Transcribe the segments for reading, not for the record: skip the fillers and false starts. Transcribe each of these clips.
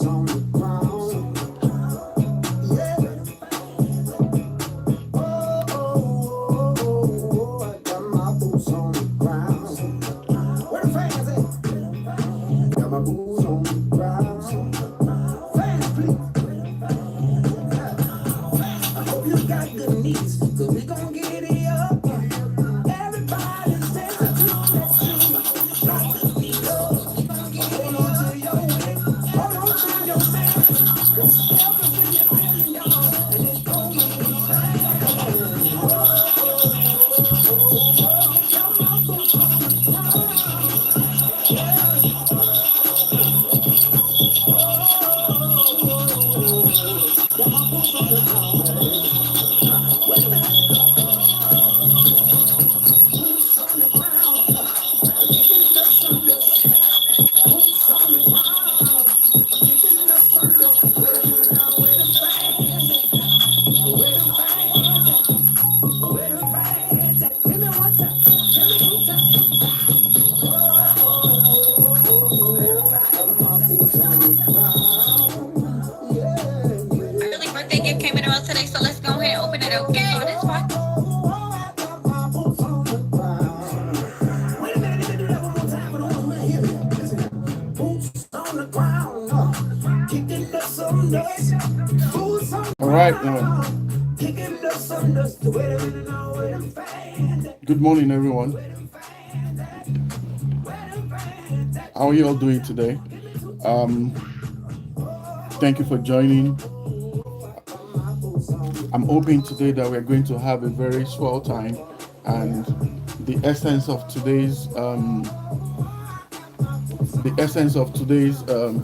on the ground. Yeah. Oh, I got my boots on the ground. Where the fans at? Got my boots on the ground. Fans, please. I hope you got good knees, cause we gon' get it up. Everybody's dancing to that tune. Got to be up. Hold on to your wit. Hold on to your man. Cause Elvis in the building, y'all. And it's gonna be fine. Got my boots on the ground. Got my boots on the ground. Wait a minute. Boots on the ground. Kicking the cinders. Boots on the ground. Kicking the cinders. Wait a minute now. Wait a fans. Wait a fans. Wait a fans. Give me one time. Give me two times. Early birthday gift came in the mail today, so let's go ahead and open it, okay? Oh, this one. Wait a minute, let me do that one more time for the ones who didn't hear me. Listen, boots on the ground, kicking the cinders. Boots on the All right, ground, kicking the cinders. Wait a minute now, wait a fans. good morning, everyone. How are you all doing today? Thank you for joining. I'm hoping today that we're going to have a very swell time, and the essence of today's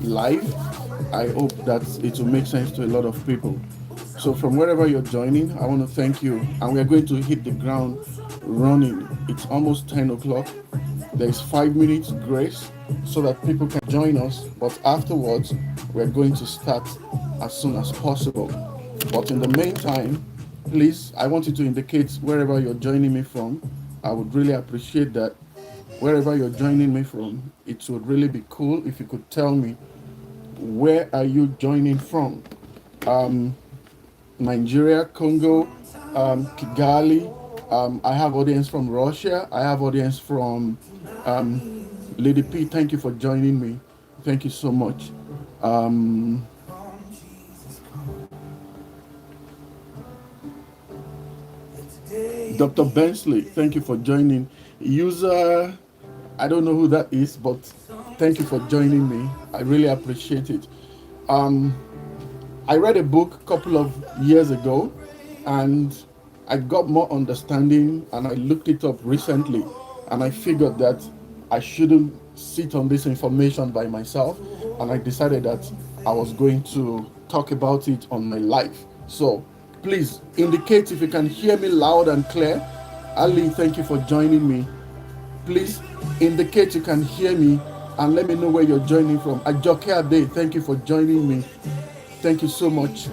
life, I hope that it will make sense to a lot of people. So from wherever you're joining, I want to thank you, and we're going to hit the ground running. It's almost 10 o'clock. There's 5 minutes grace so that people can join us, but afterwards we're going to start as soon as possible. But in the meantime, please, I want you to indicate wherever you're joining me from. I would really appreciate that. Wherever you're joining me from, it would really be cool if you could tell me where are you joining from. Nigeria, Congo, Kigali. I have audience from Russia. I have audience from Lady P. Thank you for joining me. Thank you so much. Dr. Bensley, thank you for joining. User, I don't know who that is, but thank you for joining me. I really appreciate it. I read a book a couple of years ago, and I got more understanding, and I looked it up recently, and I figured that I shouldn't sit on this information by myself, and I decided that I was going to talk about it on my live. So please indicate if you can hear me loud and clear. Ali, thank you for joining me. Please indicate you can hear me and let me know where you're joining from. Ajoke Ade, thank you for joining me. Thank you so much.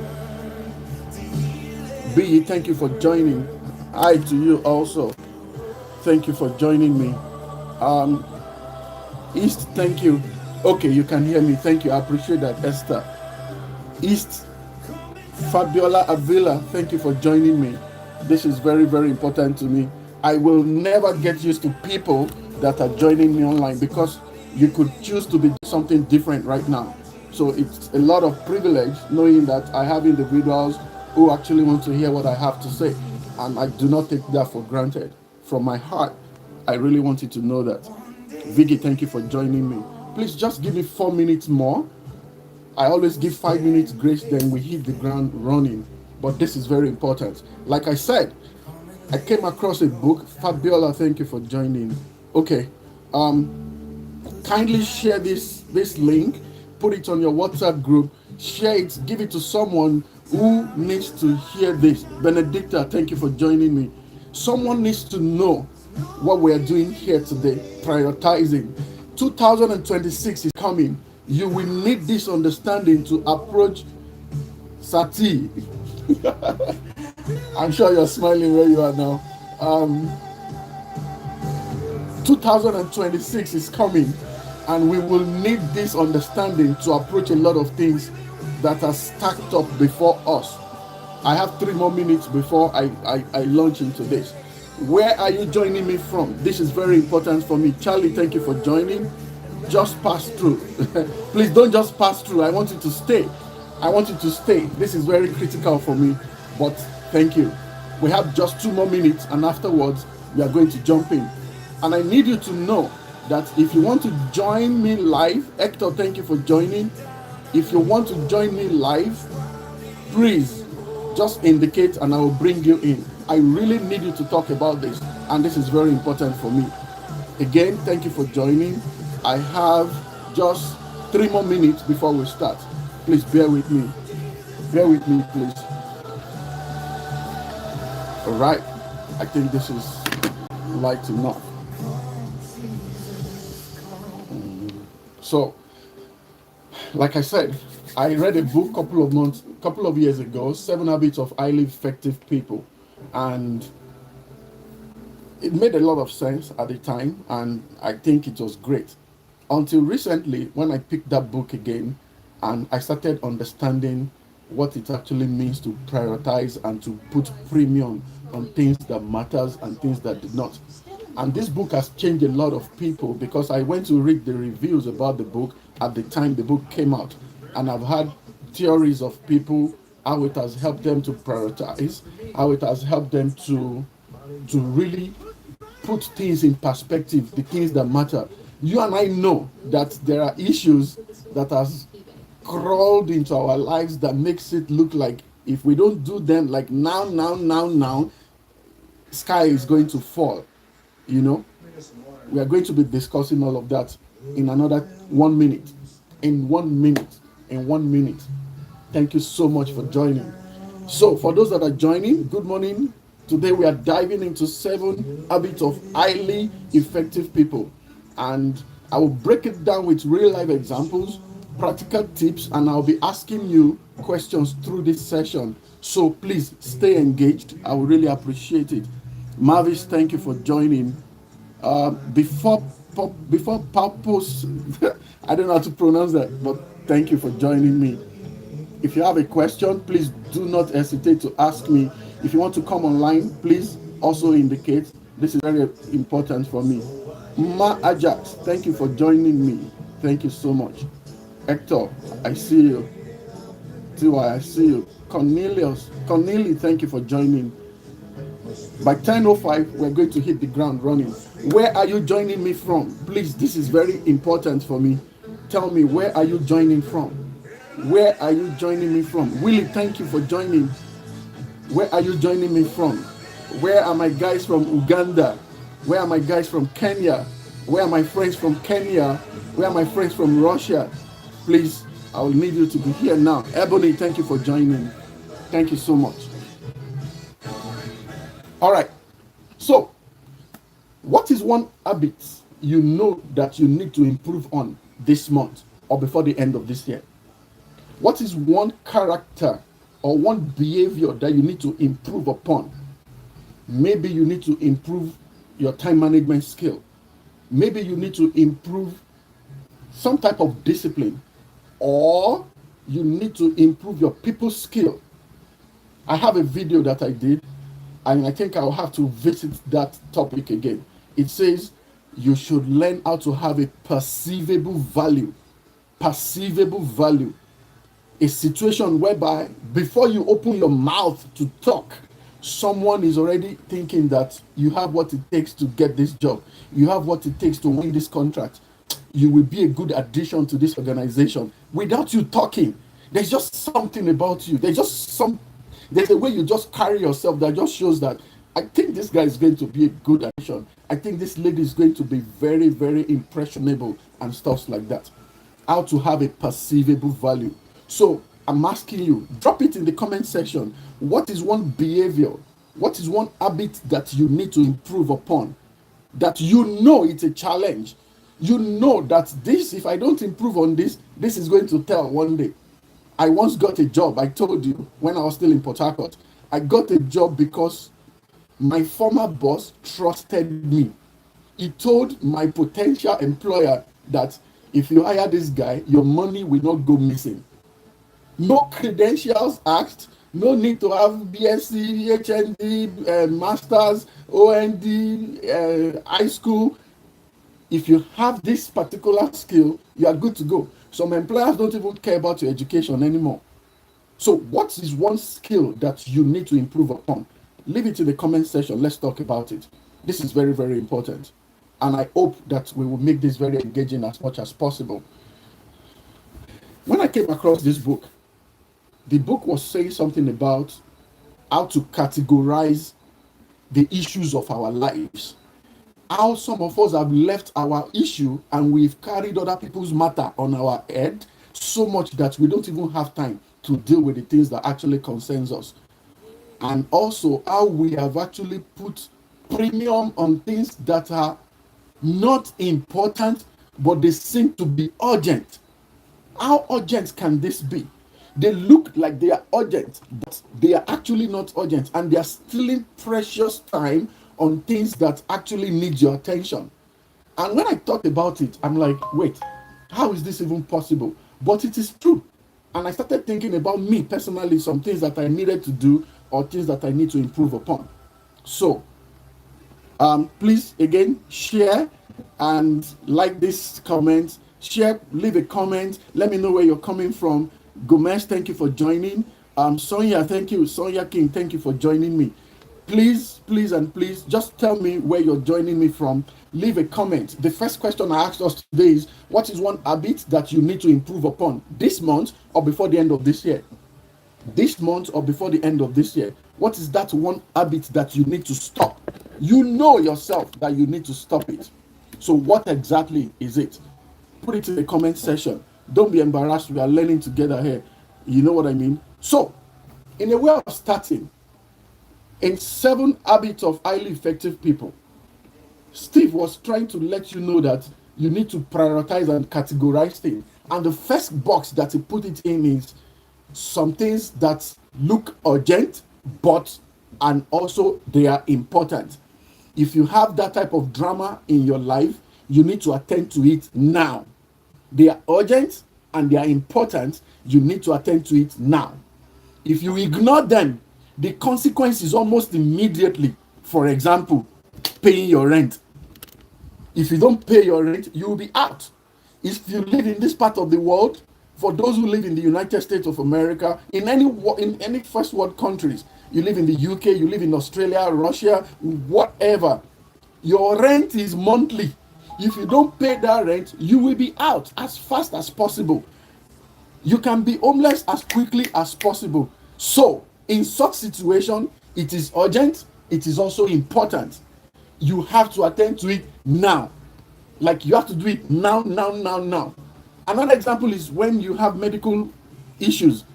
B, thank you for joining. Hi to you also. Thank you for joining me. East, thank you. Okay, you can hear me. Thank you. I appreciate that, Esther. East, Fabiola Avila, thank you for joining me. This is very, very important to me. I will never get used to people that are joining me online, because you could choose to be something different right now. So it's a lot of privilege knowing that I have individuals who actually want to hear what I have to say. And I do not take that for granted. From my heart, I really want you to know that. Vicky, thank you for joining me. Please just give me 4 minutes more. I always give 5 minutes grace, then we hit the ground running. But this is very important. Like I said, I came across a book. Fabiola, thank you for joining. Okay. Kindly share this link, put it on your WhatsApp group, share it, give it to someone who needs to hear this. Benedicta, thank you for joining me. Someone needs to know what we are doing here today, prioritizing. 2026 is coming. You will need this understanding to approach Sati. I'm sure you're smiling where you are now. 2026 is coming, And we will need this understanding to approach a lot of things that are stacked up before us. I have 3 more minutes before I launch into this. Where are you joining me from? This is very important for me. Charlie, thank you for joining. Just pass through. Please don't just pass through. I want you to stay. I want you to stay. This is very critical for me. But thank you. We have just 2 more minutes, and afterwards we are going to jump in. And I need you to know that if you want to join me live, Hector, thank you for joining. If you want to join me live, please just indicate and I will bring you in. I really need you to talk about this, and this is very important for me. Again, thank you for joining. I have just 3 more minutes before we start. Please bear with me. Bear with me, please. All right. I think this is light enough. So, like I said, I read a book couple of years ago, 7 Habits of Highly Effective People, and it made a lot of sense at the time, and I think it was great. Until recently, when I picked that book again, and I started understanding what it actually means to prioritize and to put premium on things that matters and things that do not. And this book has changed a lot of people, because I went to read the reviews about the book at the time the book came out, and I've had theories of people, how it has helped them to prioritize, how it has helped them to really put things in perspective, the things that matter. You and I know that there are issues that has crawled into our lives that makes it look like if we don't do them like now, sky is going to fall. You know, we are going to be discussing all of that in another 1 minute. In 1 minute. Thank you so much for joining. So, for those that are joining, good morning. Today we are diving into 7 habits of highly effective people. And I will break it down with real life examples, practical tips, and I'll be asking you questions through this session. So please stay engaged. I will really appreciate it. Marvis, thank you for joining. Before purpose, I don't know how to pronounce that, but thank you for joining me. If you have a question, please do not hesitate to ask me. If you want to come online, please also indicate. This is very important for me. Ma Ajax, thank you for joining me. Thank you so much. Hector, I see you. Tiwa, I see you. Cornelius, thank you for joining. By 10:05, we're going to hit the ground running. Where are you joining me from? Please, this is very important for me. Tell me, where are you joining from? Where are you joining me from? Willie, thank you for joining. Where are you joining me from? Where are my guys from Uganda? Where are my guys from Kenya? Where are my friends from Kenya? Where are my friends from Russia? Please, I will need you to be here now. Ebony, thank you for joining. Thank you so much. All right. So, what is one habit you know that you need to improve on this month or before the end of this year? What is one character or one behavior that you need to improve upon? Maybe you need to improve your time management skill. Maybe you need to improve some type of discipline, or you need to improve your people skill. I have a video that I did, and I think I'll have to visit that topic again. It says you should learn how to have a perceivable value. Perceivable value. A situation whereby before you open your mouth to talk, someone is already thinking that you have what it takes to get this job. You have what it takes to win this contract. You will be a good addition to this organization. Without you talking, there's just something about you. There's a way you just carry yourself that just shows that I think this guy is going to be a good addition. I think this lady is going to be very, very impressionable and stuff like that. How to have a perceivable value. So I'm asking you, drop it in the comment section. What is one behavior? What is one habit that you need to improve upon? That you know it's a challenge. You know that this, if I don't improve on this, this is going to tell one day. I once got a job, I told you, when I was still in Port Harcourt. I got a job because my former boss trusted me. He told my potential employer that If you hire this guy, your money will not go missing. No credentials asked. No need to have BSc, HND, Masters, OND, high school. If you have this particular skill, you are good to go. Some employers don't even care about your education anymore. So what is one skill that you need to improve upon? Leave it in the comment section. Let's talk about it. This is very, very important. And I hope that we will make this very engaging as much as possible. When I came across this book, the book was saying something about how to categorize the issues of our lives. How some of us have left our issue and we've carried other people's matter on our head so much that we don't even have time to deal with the things that actually concerns us. And also how we have actually put premium on things that are not important, but they seem to be urgent. How urgent can this be? They look like they are urgent, but they are actually not urgent, and they are stealing precious time on things that actually need your attention. And when I thought about it, I'm like, wait, how is this even possible? But it is true. And I started thinking about me personally, some things that I needed to do or things that I need to improve upon. So please again share and like this comment. Share, leave a comment. Let me know where you're coming from. Gomez, thank you for joining. Sonia, thank you. Sonia King, thank you for joining me. Please, please, and please just tell me where you're joining me from. Leave a comment. The first question I asked us today is, what is one habit that you need to improve upon this month or before the end of this year? This month or before the end of this year? What is that one habit that you need to stop? You know yourself that you need to stop it. So what exactly is it? Put it in the comment section. Don't be embarrassed. We are learning together here. You know what I mean? So, in a way of starting, in 7 Habits of Highly Effective People, Steve was trying to let you know that you need to prioritize and categorize things. And the first box that he put it in is some things that look urgent, and also they are important. If you have that type of drama in your life, you need to attend to it now. They are urgent and they are important. You need to attend to it now. If you ignore them, the consequence is almost immediately. For example, paying your rent. If you don't pay your rent, you will be out. If you live in this part of the world, for those who live in the United States of America, in any first world countries, you live in the UK, you live in Australia, Russia, whatever, your rent is monthly. If you don't pay that rent, you will be out as fast as possible. You can be homeless as quickly as possible. So, in such situation, it is urgent, it is also important. You have to attend to it now. Like you have to do it now. Another example is when you have medical issues.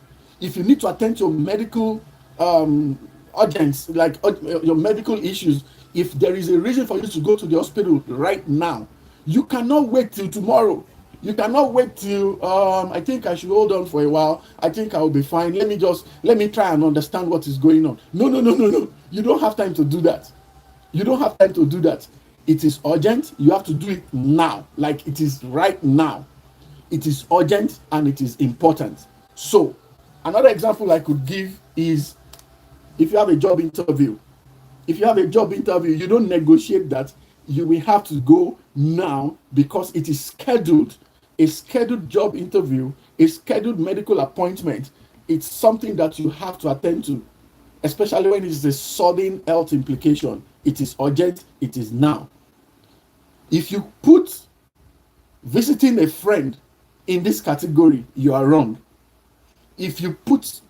If you need to attend to medical urgence, like your medical issues, if there is a reason for you to go to the hospital right now, you cannot wait till tomorrow. You cannot wait till I think I should hold on for a while. I think I will be fine. Let me try and understand what is going on. No. You don't have time to do that. It is urgent. You have to do it now. Like it is right now. It is urgent and it is important. So another example I could give is if you have a job interview. If you have a job interview, you don't negotiate that. You will have to go now because it is scheduled. A scheduled job interview, a scheduled medical appointment, it's something that you have to attend to, especially when it's a sudden health implication. It is urgent, it is now. If you put visiting a friend in this category, you are wrong. If you put,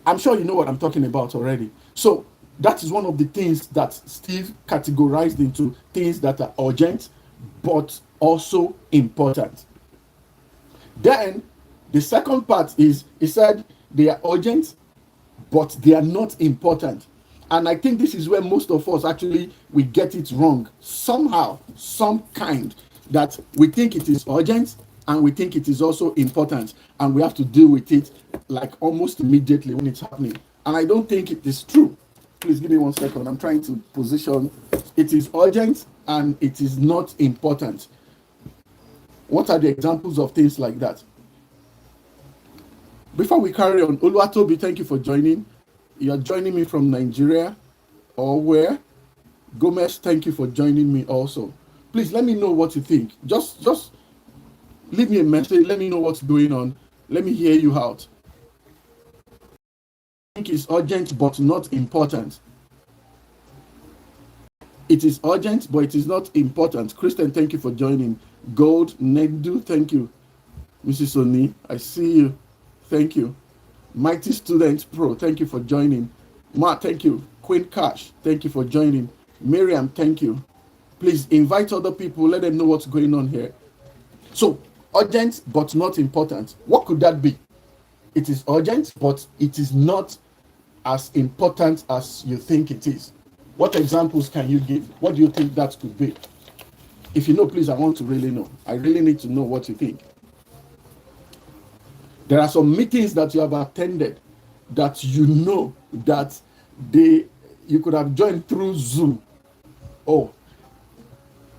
I'm sure you know what I'm talking about already. So that is one of the things that Steve categorized into things that are urgent, but also important. Then the second part is, he said they are urgent, but they are not important. And I think this is where most of us actually, we get it wrong. Somehow, some kind, that we think it is urgent and we think it is also important. And we have to deal with it like almost immediately when it's happening. And I don't think it is true. Please give me 1 second. I'm trying to position. It is urgent and it is not important. What are the examples of things like that? Before we carry on, Oluwatobi, thank you for joining. You are joining me from Nigeria or where? Gomez, thank you for joining me also. Please let me know what you think. Just leave me a message. Let me know what's going on. Let me hear you out. I think it's urgent but not important. It is urgent, but it is not important. Kristen, thank you for joining. Gold, Negdu, thank you. Mrs. Oni, I see you. Thank you. Mighty Student Pro, thank you for joining. Ma, thank you. Queen Cash, thank you for joining. Miriam, thank you. Please invite other people. Let them know what's going on here. So, urgent but not important. What could that be? It is urgent, but it is not as important as you think it is. What examples can you give? What do you think that could be? If you know, please, I want to really know. I really need to know what you think. There are some meetings that you have attended that you know that you could have joined through Zoom. Oh,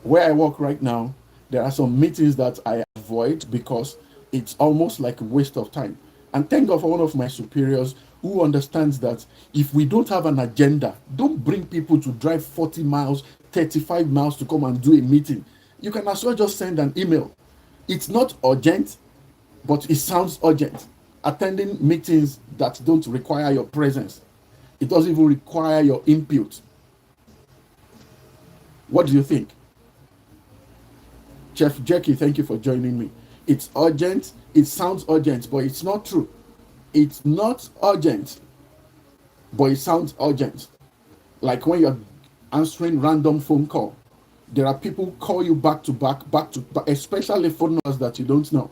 where I work right now, there are some meetings that I avoid because it's almost like a waste of time. And thank God for one of my superiors who understands that if we don't have an agenda, don't bring people to drive 40 miles, 35 miles to come and do a meeting. You can as well just send an email. It's not urgent, but it sounds urgent. Attending meetings that don't require your presence. It doesn't even require your input. What do you think? Chef Jackie, thank you for joining me. It's urgent. It sounds urgent, but it's not true. It's not urgent, but it sounds urgent. Like when you're answering random phone call, there are people who call you back to back, especially phone numbers that you don't know.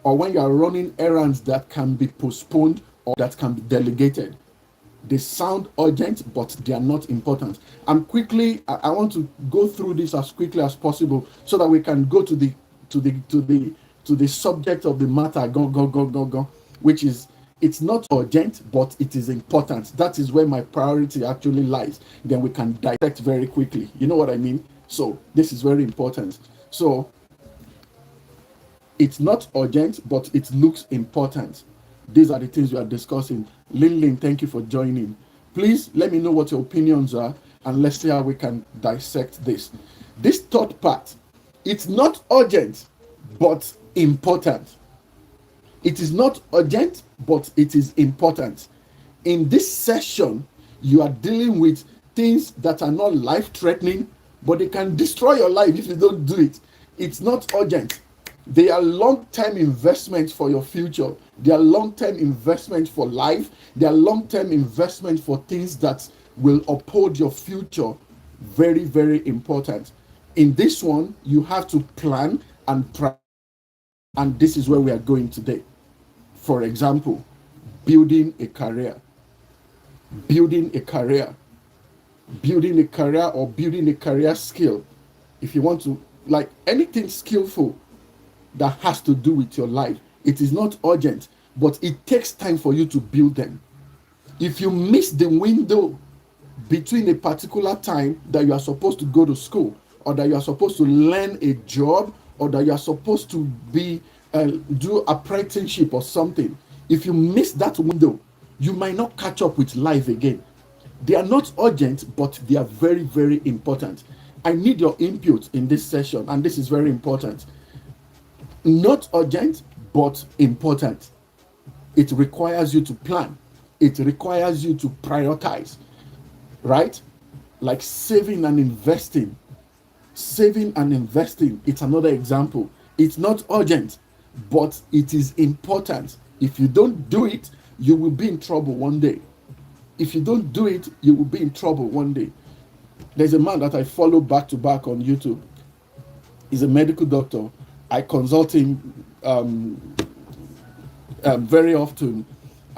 Or when you are running errands that can be postponed or that can be delegated. They sound urgent, but they are not important. I want to go through this as quickly as possible so that we can go to the subject of the matter. Go. Which is, it's not urgent, but it is important. That is where my priority actually lies. Then we can dissect very quickly. You know what I mean? So this is very important. So it's not urgent, but it looks important. These are the things we are discussing. Lin, thank you for joining. Please let me know what your opinions are, and let's see how we can dissect this. This third part, it's not urgent, but important. It is not urgent, but it is important. In this session, you are dealing with things that are not life-threatening, but they can destroy your life if you don't do it. It's not urgent. They are long-term investments for your future. They are long-term investments for life. They are long-term investments for things that will uphold your future. Very, very important. In this one, you have to plan and try. And this is where we are going today. For example, building a career. Building a career. Building a career or building a career skill. If you want to, like anything skillful that has to do with your life, it is not urgent, but it takes time for you to build them. If you miss the window between a particular time that you are supposed to go to school, or that you are supposed to learn a job, or that you are supposed to be do apprenticeship or something, if you miss that window, you might not catch up with life again. They are not urgent, but they are very, very important. I need your input in this session, and this is very important. Not urgent, but important. It requires you to plan. It requires you to prioritize, right? Like saving and investing. Saving and investing, it's another example. It's not urgent, but it is important. If you don't do it, you will be in trouble one day. If you don't do it, you will be in trouble one day. There's a man that I follow back to back on YouTube. He's a medical doctor. I consult him very often,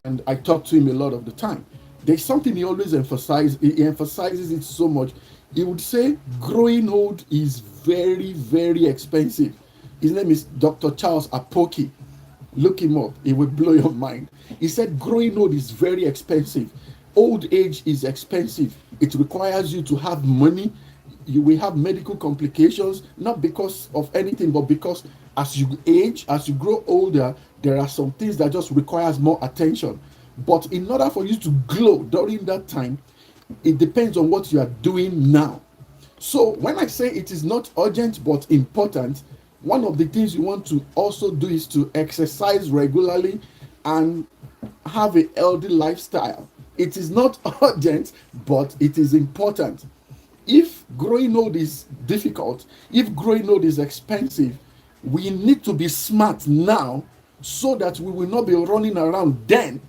and I talk to him a lot of the time. There's something he always emphasizes. He emphasizes it so much. He would say growing old is very, very expensive. His name is Dr. Charles Apoki. Look him up. It will blow your mind. He said growing old is very expensive. Old age is expensive. It requires you to have money. you will have medical complications, not because of anything, but because as you age, as you grow older, there are some things that just requires more attention. But in order for you to glow during that time, it depends on what you are doing now. So when I say it is not urgent but important, one of the things you want to also do is to exercise regularly and have a healthy lifestyle. It is not urgent, but it is important. If growing old is difficult, if growing old is expensive, we need to be smart now so that we will not be running around then.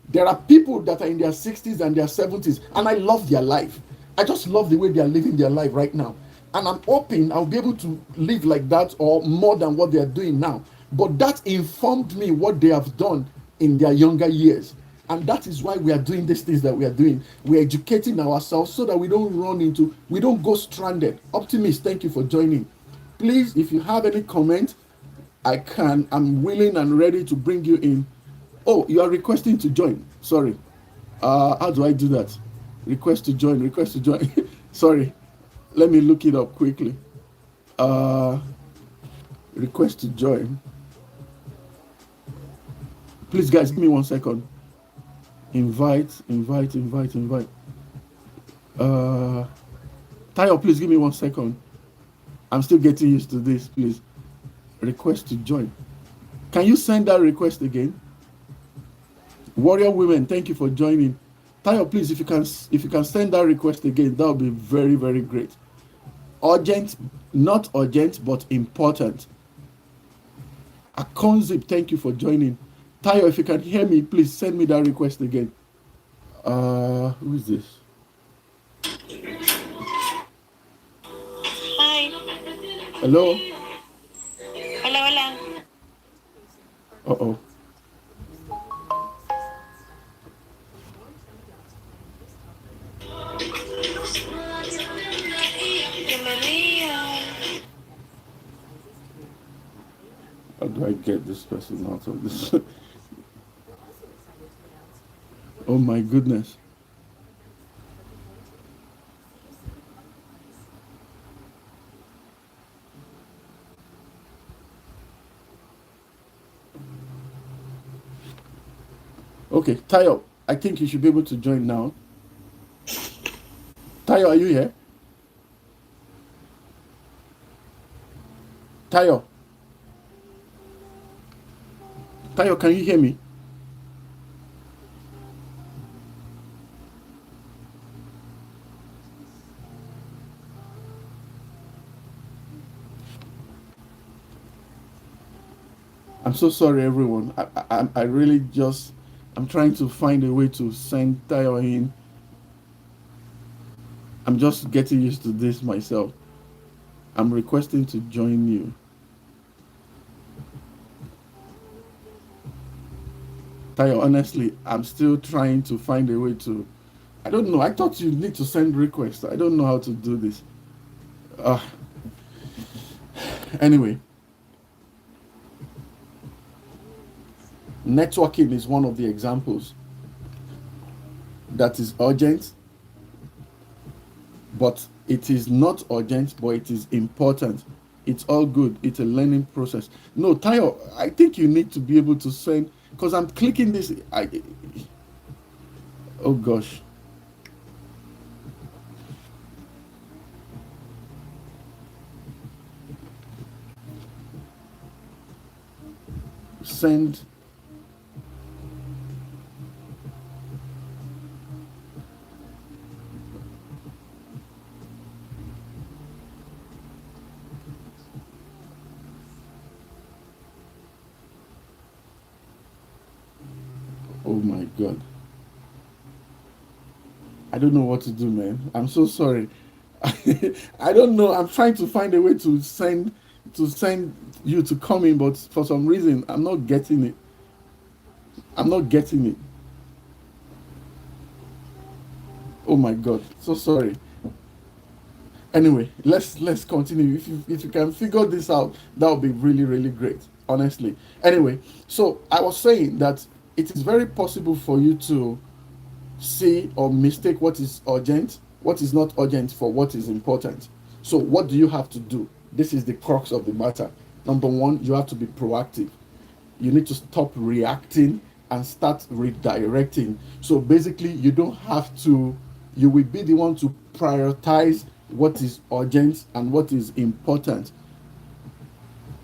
There are people that are in their 60s and their 70s, and I love their life. I just love the way they are living their life right now. And I'm hoping I'll be able to live like that or more than what they are doing now. But that informed me what they have done in their younger years. And that is why we are doing these things that we are doing. We're educating ourselves so that we don't go stranded. Optimist, thank you for joining. Please, if you have any comment, I'm willing and ready to bring you in. Oh, you are requesting to join. Sorry. How do I do that? Request to join. Sorry. Let me look it up quickly. Request to join. Please, guys, give me 1 second. Invite. Tayo, please give me 1 second. I'm still getting used to this, please. Request to join. Can you send that request again? Warrior Women, thank you for joining. Tayo, please, if you can send that request again, that would be very, very great. Urgent, not urgent, but important. Akonzip, thank you for joining. Tayo, if you can hear me, please send me that request again. Who is this? Hi. Hello? Hola. Uh-oh. How do I get this person out of this? Oh my goodness. Okay, Tayo, I think you should be able to join now. Tayo, are you here? Tayo, can you hear me? I'm so sorry, everyone. I really just, I'm trying to find a way to send Tayo in. I'm just getting used to this myself. I'm requesting to join you. Tayo, honestly, I'm still trying to find a way to, I don't know. I thought you need to send requests. I don't know how to do this. Anyway, networking is one of the examples that is urgent, but it is not urgent, but it is important. It's all good. It's a learning process. No, Tayo, I think you need to be able to send, because I'm clicking this. Oh gosh. Send. Oh my God. I don't know what to do, man. I'm so sorry. I don't know. I'm trying to find a way to send you to come in, but for some reason I'm not getting it. Oh my God. So sorry. Anyway, let's continue. If you can figure this out, that would be really, really great. Honestly. Anyway, so I was saying that it is very possible for you to see or mistake what is urgent what is not urgent for what is important. So what do you have to do? This is the crux of the matter. Number one, you have to be proactive. You need to stop reacting and start redirecting. So basically, you don't have to, you will be the one to prioritize what is urgent and what is important.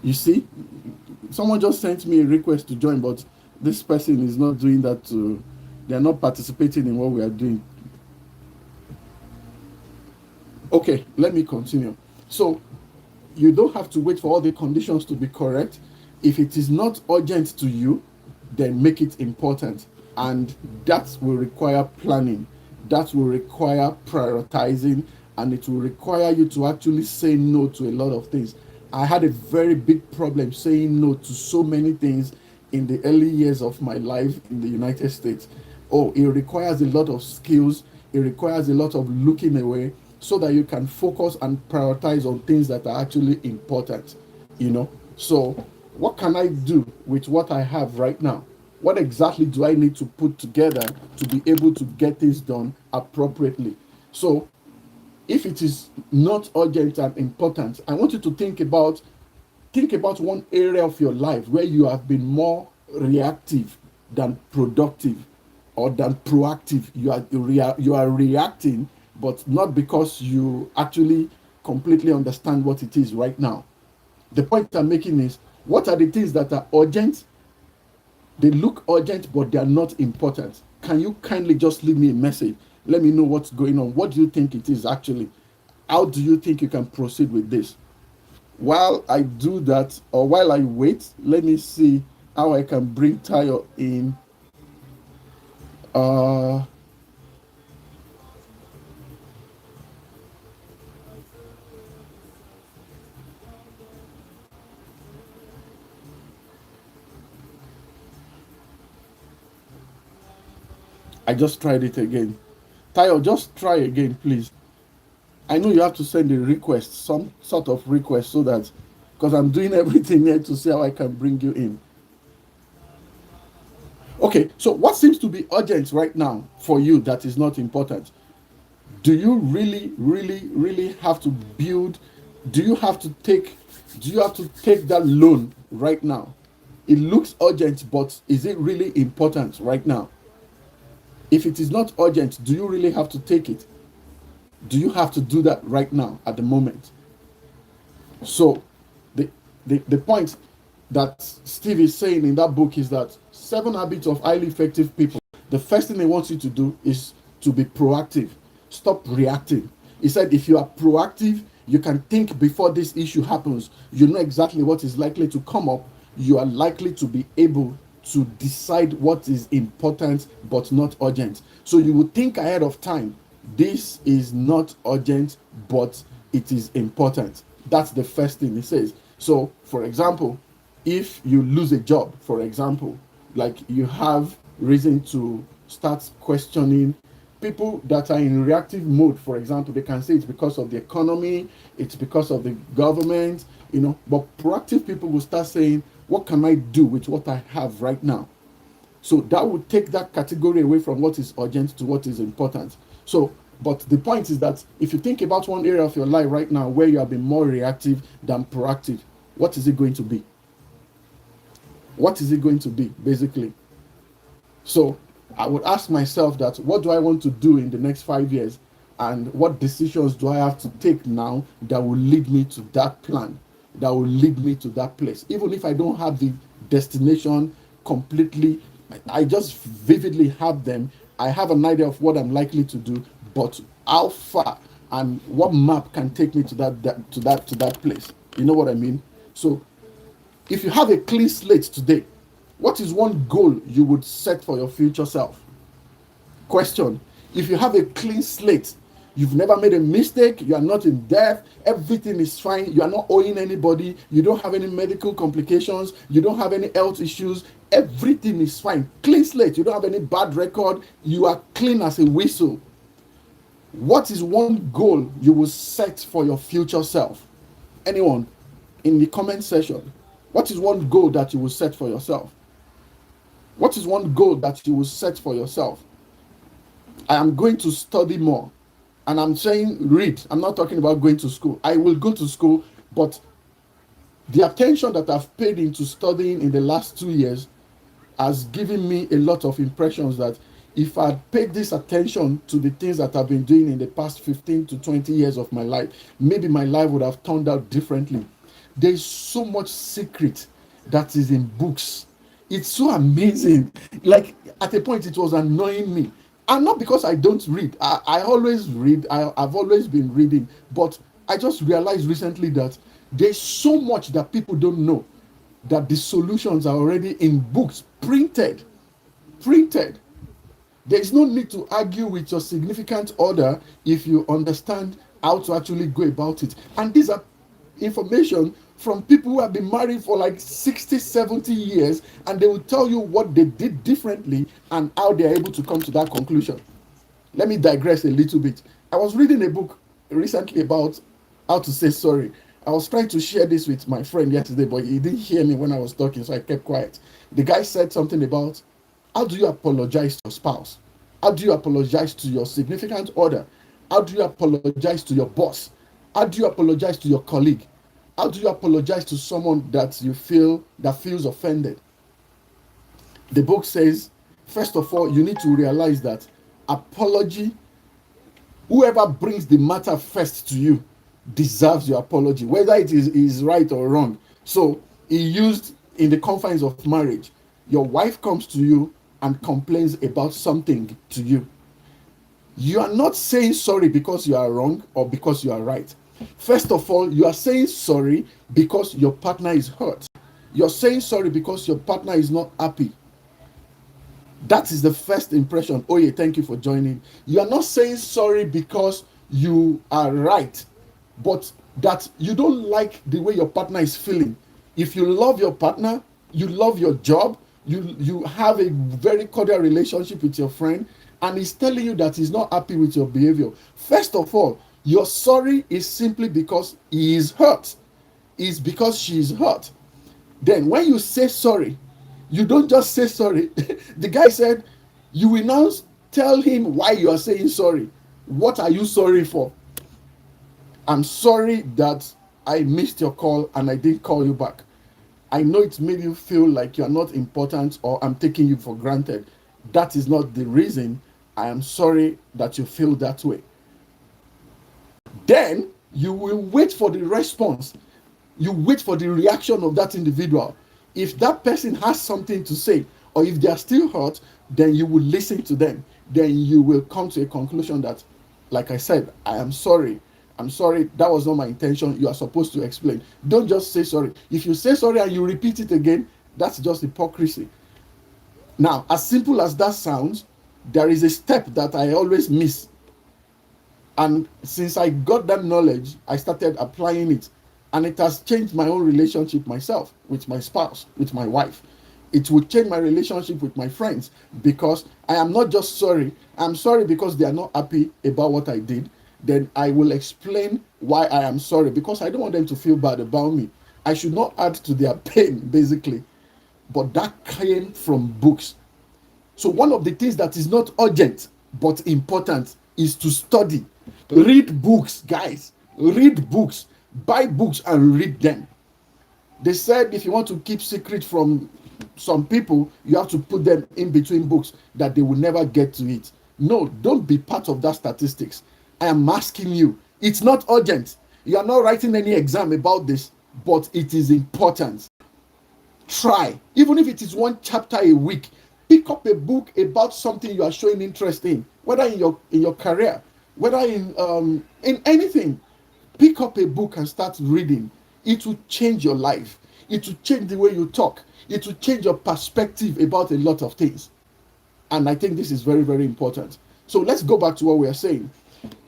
You see, someone just sent me a request to join, but this person is not doing that to, they are not participating in what we are doing. Okay, let me continue. So you don't have to wait for all the conditions to be correct. If it is not urgent to you, then make it important. And that will require planning. That will require prioritizing. And it will require you to actually say no to a lot of things. I had a very big problem saying no to so many things in the early years of my life in the United States. Oh, it requires a lot of skills. It requires a lot of looking away so that you can focus and prioritize on things that are actually important, you know. So what can I do with what I have right now? What exactly do I need to put together to be able to get things done appropriately? So if it is not urgent and important, I want you to think about one area of your life where you have been more reactive than productive, or than proactive. You are reacting, but not because you actually completely understand what it is right now. The point I'm making is, what are the things that are urgent? They look urgent, but they are not important. Can you kindly just leave me a message? Let me know what's going on. What do you think it is actually? How do you think you can proceed with this? While I do that, or while I wait, let me see how I can bring Tayo in. I just tried it again. Tayo, just try again, please. I know you have to send a request, some sort of request, so that, because I'm doing everything here to see how I can bring you in. Okay, so what seems to be urgent right now for you that is not important? Do you really have to build? Do you have to take that loan right now? It looks urgent, but is it really important right now? If it is not urgent, do you really have to take it? Do you have to do that right now at the moment? So the point that Steve is saying in that book is that 7 Habits of Highly Effective People, the first thing he wants you to do is to be proactive. Stop reacting. He said if you are proactive, you can think before this issue happens. You know exactly what is likely to come up. You are likely to be able to decide what is important but not urgent. So you would think ahead of time. This is not urgent, but it is important. That's the first thing he says. So, for example, if you lose a job, for example, like you have reason to start questioning. People that are in reactive mode, for example, they can say it's because of the economy, it's because of the government, you know, but proactive people will start saying, what can I do with what I have right now? So that would take that category away from what is urgent to what is important. So, but the point is that if you think about one area of your life right now where you have been more reactive than proactive, what is it going to be? What is it going to be, basically? So I would ask myself that, what do I want to do in the next 5 years? And what decisions do I have to take now that will lead me to that plan, that will lead me to that place? Even if I don't have the destination completely, I just vividly have them. I have an idea of what I'm likely to do, but how far and what map can take me to that place? You know what I mean? So if you have a clean slate today, what is one goal you would set for your future self? Question. If you have a clean slate, you've never made a mistake, you are not in debt, everything is fine, you are not owing anybody, you don't have any medical complications, you don't have any health issues, everything is fine. Clean slate, you don't have any bad record, you are clean as a whistle. What is one goal you will set for your future self? Anyone in the comment section, what is one goal that you will set for yourself? What is one goal that you will set for yourself? I am going to study more. And I'm saying read. I'm not talking about going to school. I will go to school, but the attention that I've paid into studying in the last 2 years has given me a lot of impressions that if I'd paid this attention to the things that I've been doing in the past 15 to 20 years of my life, maybe my life would have turned out differently. There's so much secret that is in books. It's so amazing. Like at a point, it was annoying me. And not because I don't read. I always read. I've always been reading. But I just realized recently that there's so much that people don't know, that the solutions are already in books, printed. Printed. There is no need to argue with your significant other if you understand how to actually go about it. And these are information from people who have been married for like 60, 70 years, and they will tell you what they did differently and how they are able to come to that conclusion. Let me digress a little bit. I was reading a book recently about how to say sorry. I was trying to share this with my friend yesterday, but he didn't hear me when I was talking, so I kept quiet. The guy said something about, how do you apologize to your spouse? How do you apologize to your significant other? How do you apologize to your boss? How do you apologize to your colleague? How do you apologize to someone that you feel that feels offended? The book says, first of all, you need to realize that apology, whoever brings the matter first to you deserves your apology, whether it is right or wrong. So he used in the confines of marriage. Your wife comes to you and complains about something to you. You are not saying sorry because you are wrong or because you are right. First of all, you are saying sorry because your partner is hurt. You're saying sorry because your partner is not happy. That is the first impression. Oh yeah, thank you for joining. You are not saying sorry because you are right, but that you don't like the way your partner is feeling. If you love your partner, you love your job, you have a very cordial relationship with your friend, and he's telling you that he's not happy with your behavior. First of all, your sorry is simply because he is hurt. It's because she is hurt. Then when you say sorry, you don't just say sorry. The guy said, you will now tell him why you are saying sorry. What are you sorry for? I'm sorry that I missed your call and I didn't call you back. I know it made you feel like you are not important or I'm taking you for granted. That is not the reason. I am sorry that you feel that way. Then you will wait for the response. You wait for the reaction of that individual. If that person has something to say, or if they are still hurt, then you will listen to them. Then you will come to a conclusion that, like I said, I am sorry. I'm sorry, that was not my intention. You are supposed to explain. Don't just say sorry. If you say sorry and you repeat it again, that's just hypocrisy. Now, as simple as that sounds, there is a step that I always miss. And since I got that knowledge, I started applying it. And it has changed my own relationship myself, with my spouse, with my wife. It will change my relationship with my friends, because I am not just sorry. I'm sorry because they are not happy about what I did. Then I will explain why I am sorry, because I don't want them to feel bad about me. I should not add to their pain, basically. But that came from books. So one of the things that is not urgent but important is to study. Read books, guys. Read books. Buy books and read them. They said if you want to keep secret from some people, you have to put them in between books that they will never get to it. No, don't be part of that statistics. I am asking you. It's not urgent. You are not writing any exam about this, but it is important. Try. Even if it is one chapter a week, pick up a book about something you are showing interest in, whether in your career, whether in anything. Pick up a book and start reading. It will change your life. It will change the way you talk. It will change your perspective about a lot of things. And I think this is very, very important. So let's go back to what we are saying.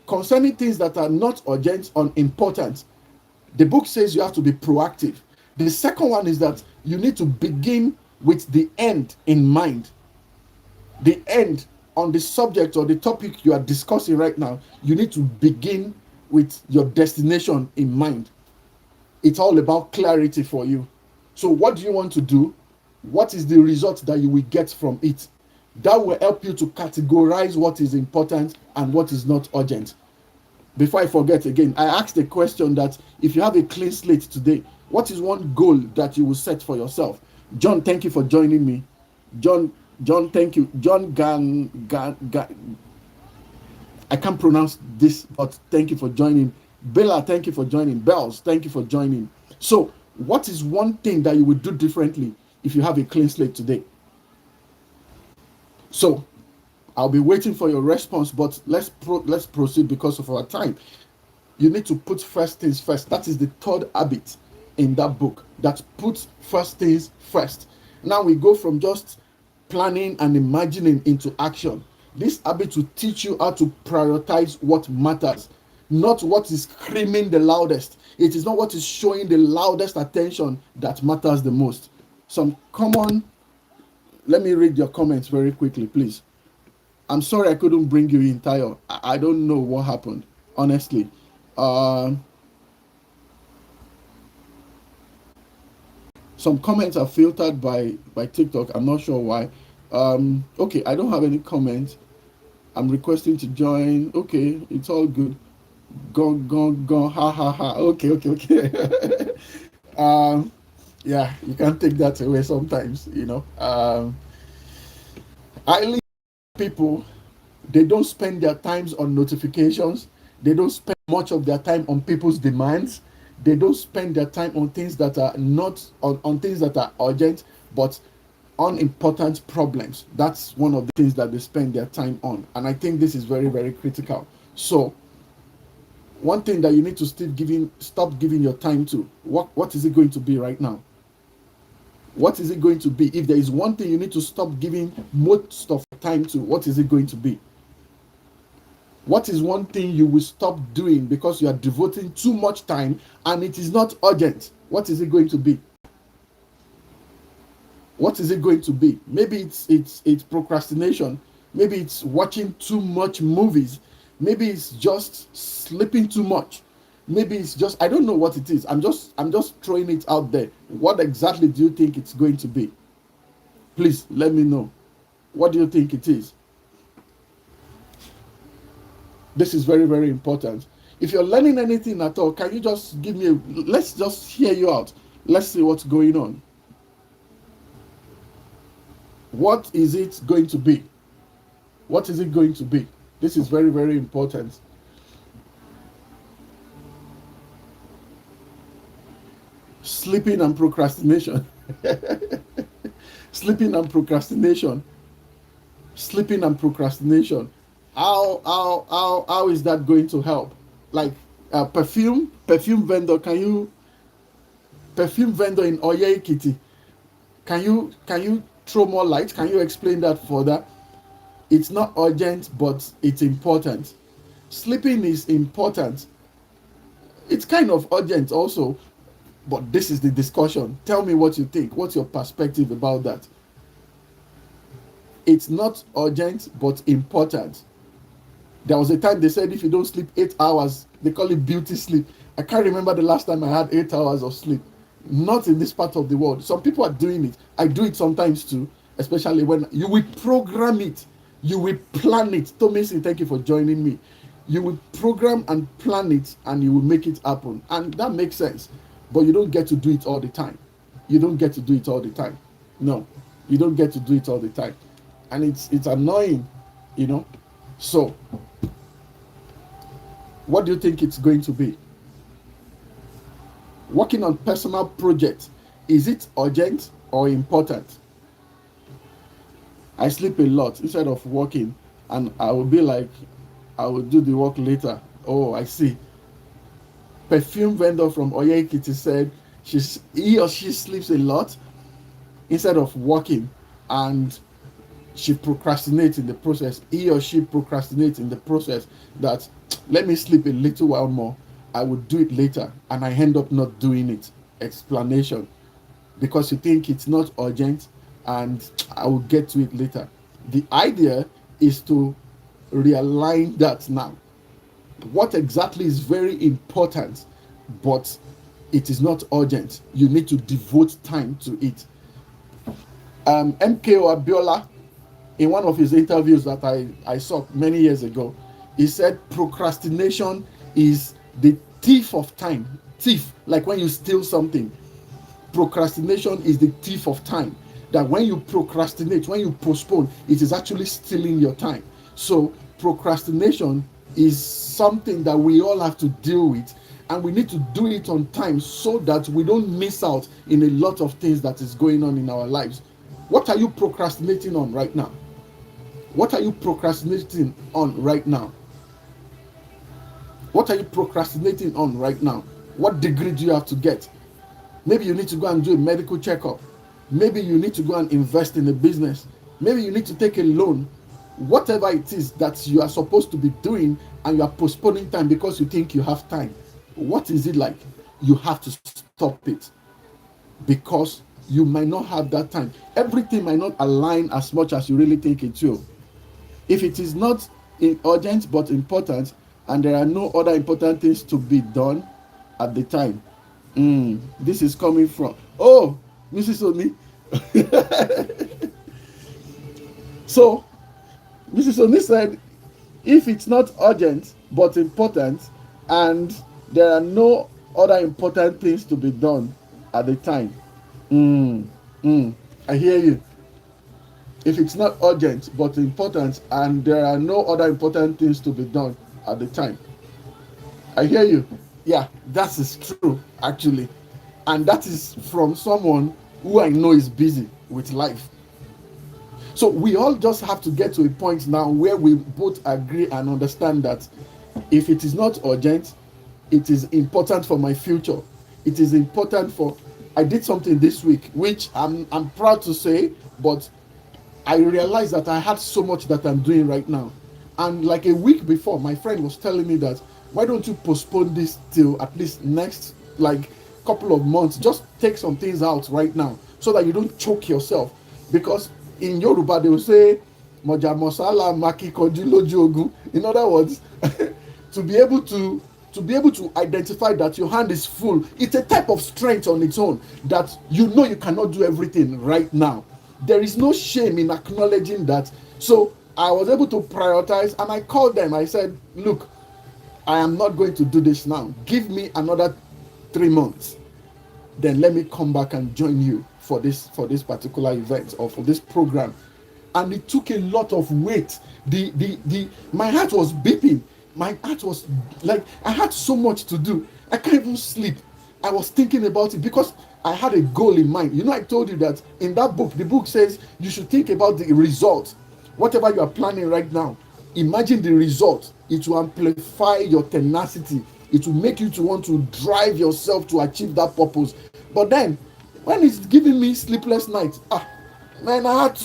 Concerning things that are not urgent or important, the book says you have to be proactive. The second one is that you need to begin with the end in mind. The end on the subject or the topic you are discussing right now, you need to begin with your destination in mind. It's all about clarity for you. So what do you want to do? What is the result that you will get from it? That will help you to categorize what is important and what is not urgent. Before I forget again, I asked the question that if you have a clean slate today, what is one goal that you will set for yourself? John, thank you for joining me. John, thank you. John I can't pronounce this, but thank you for joining. Bella, thank you for joining. Bells, thank you for joining. So, what is one thing that you would do differently if you have a clean slate today? So, I'll be waiting for your response, but let's proceed because of our time. You need to put first things first. That is the third habit in that book, that puts first things first. Now we go from just planning and imagining into action. This habit will teach you how to prioritize what matters, not what is screaming the loudest. It is not what is showing the loudest attention that matters the most. Let me read your comments very quickly, please. I'm sorry I couldn't bring you in, Tayo. I don't know what happened, honestly. Some comments are filtered by TikTok. I'm not sure why. Okay, I don't have any comments. I'm requesting to join. Okay, it's all good. Go, ha, ha, ha. Okay. Yeah, you can take that away sometimes, I leave people, they don't spend their times on notifications. They don't spend much of their time on people's demands. They don't spend their time on things that are not on things that are urgent, but unimportant problems. That's one of the things that they spend their time on. And I think this is very, very critical. So one thing that you need to stop giving your time to, what is it going to be right now? What is it going to be? If there is one thing you need to stop giving most of your time to, what is it going to be? What is one thing you will stop doing because you are devoting too much time and it is not urgent? What is it going to be? What is it going to be? Maybe it's procrastination. Maybe it's watching too much movies. Maybe it's just sleeping too much. Maybe it's just, I don't know what it is. I'm just throwing it out there. What exactly do you think it's going to be? Please let me know. What do you think it is? This is very, very important. If you're learning anything at all, can you just give me let's just hear you out. Let's see what's going on. What is it going to be? What is it going to be? This is very, very important. Sleeping and procrastination. Sleeping and procrastination. Sleeping and procrastination. How is that going to help? Like perfume vendor, perfume vendor in Oye Ekiti, can you throw more light? Can you explain that further? It's not urgent, but it's important. Sleeping is important. It's kind of urgent also, but this is the discussion. Tell me what you think. What's your perspective about that? It's not urgent, but important. There was a time they said if you don't sleep 8 hours, they call it beauty sleep. I can't remember the last time I had 8 hours of sleep. Not in this part of the world. Some people are doing it. I do it sometimes too, especially when you will program it. You will plan it. Tomisi, thank you for joining me. You will program and plan it and you will make it happen. And that makes sense. But you don't get to do it all the time. You don't get to do it all the time. No, you don't get to do it all the time. And it's annoying, So, what do you think it's going to be? Working on personal projects, is it urgent or important? I sleep a lot instead of working, and I will be like, I will do the work later. Oh, I see. Perfume vendor from Oye Ekiti said he or she sleeps a lot instead of working, and she procrastinates in the process. He or she procrastinates in the process that, let me sleep a little while more. I will do it later. And I end up not doing it. Explanation. Because you think it's not urgent and I will get to it later. The idea is to realign that now. What exactly is very important, but it is not urgent. You need to devote time to it. MKO Abiola, in one of his interviews that I saw many years ago, he said procrastination is the thief of time. Thief, like when you steal something. Procrastination is the thief of time. That when you procrastinate, when you postpone, it is actually stealing your time. So procrastination is something that we all have to deal with, and we need to do it on time so that we don't miss out in a lot of things that is going on in our lives. What are you procrastinating on right now? What are you procrastinating on right now? What are you procrastinating on right now? What degree do you have to get? Maybe you need to go and do a medical checkup. Maybe you need to go and invest in a business. Maybe you need to take a loan. Whatever it is that you are supposed to be doing and you are postponing time because you think you have time. What is it like? You have to stop it because you might not have that time. Everything might not align as much as you really think it will. If it is not urgent but important and there are no other important things to be done at the time, this is coming from, oh, Mrs. Oni. So, Mrs. Oni said, if it's not urgent but important and there are no other important things to be done at the time, I hear you. If it's not urgent but important and there are no other important things to be done at the time, I hear you. Yeah, that is true, actually. And that is from someone who I know is busy with life. So we all just have to get to a point now where we both agree and understand that if it is not urgent, it is important for my future. It is important for, I did something this week, which I'm proud to say, but I realized that I had so much that I'm doing right now. And like a week before, my friend was telling me that, why don't you postpone this till at least next, like, couple of months? Just take some things out right now so that you don't choke yourself. Because in Yoruba, they will say, Moja Mosala Maki Koji Loju Ogun. In other words, to be able to identify that your hand is full, it's a type of strength on its own, that you know you cannot do everything right now. There is no shame in acknowledging that. So I was able to prioritize, and I called them. I said, look, I am not going to do this now. Give me another 3 months. Then let me come back and join you for this particular event or for this program. And it took a lot of weight. My heart was beeping. My heart was like, I had so much to do. I can't even sleep. I was thinking about it because I had a goal in mind. You know, I told you that in that book, the book says you should think about the result. Whatever you are planning right now, imagine the result. It will amplify your tenacity. It will make you to want to drive yourself to achieve that purpose. But then, when it's giving me sleepless nights, man, I had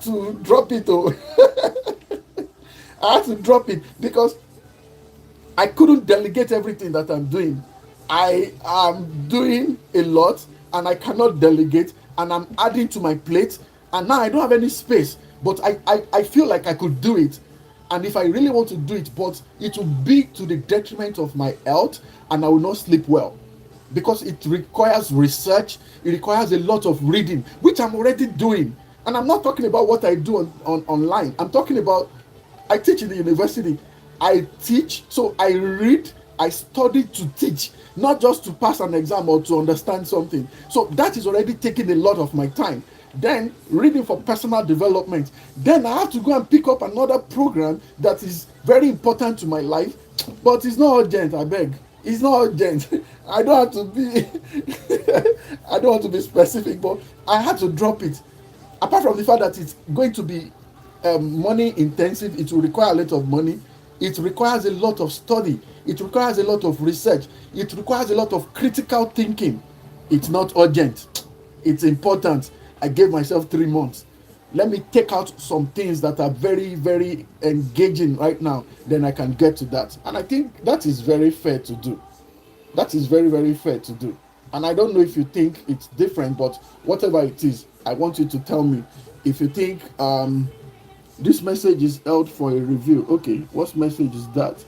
to drop it. Oh, I had to drop it because I couldn't delegate everything that I'm doing. I am doing a lot and I cannot delegate, and I'm adding to my plate, and now I don't have any space. But I feel like I could do it. And if I really want to do it, but it will be to the detriment of my health, and I will not sleep well. Because it requires research, it requires a lot of reading, which I'm already doing. And I'm not talking about what I do on online. I'm talking about, I teach in the university. I teach, so I read, I study to teach, not just to pass an exam or to understand something. So that is already taking a lot of my time. Then reading for personal development. Then I have to go and pick up another program that is very important to my life, but it's not urgent, I beg. It's not urgent. I don't have to be I don't want to be specific, but I had to drop it. Apart from the fact that it's going to be money intensive, it will require a lot of money. It requires a lot of study. It requires a lot of research. It requires a lot of critical thinking. It's not urgent. It's important. I gave myself 3 months. Let me take out some things that are very, very engaging right now. Then I can get to that. And I think that is very fair to do. That is very, very fair to do. And I don't know if you think it's different, but whatever it is, I want you to tell me if you think this message is held for a review. Okay, what message is that?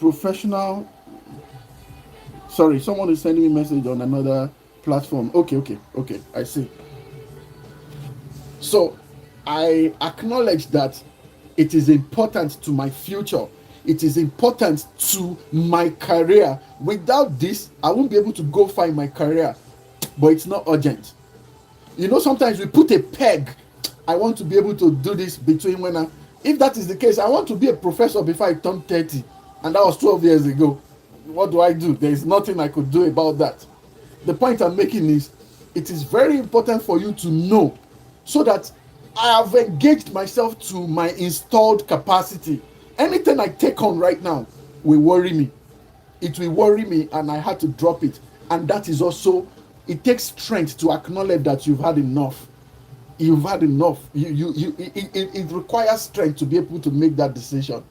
Professional. Sorry, someone is sending me a message on another platform. Okay, I see. So I acknowledge that it is important to my future. It is important to my career. Without this, I won't be able to go far in my career. But it's not urgent. Sometimes we put a peg. I want to be able to do this between when I. If that is the case, I want to be a professor before I turn 30. And that was 12 years ago. What do I do? There is nothing I could do about that. The point I'm making is, it is very important for you to know, so that I have engaged myself to my installed capacity. Anything I take on right now will worry me. It will worry me, and I had to drop it. And that is also, it takes strength to acknowledge that you've had enough. You've had enough. It requires strength to be able to make that decision.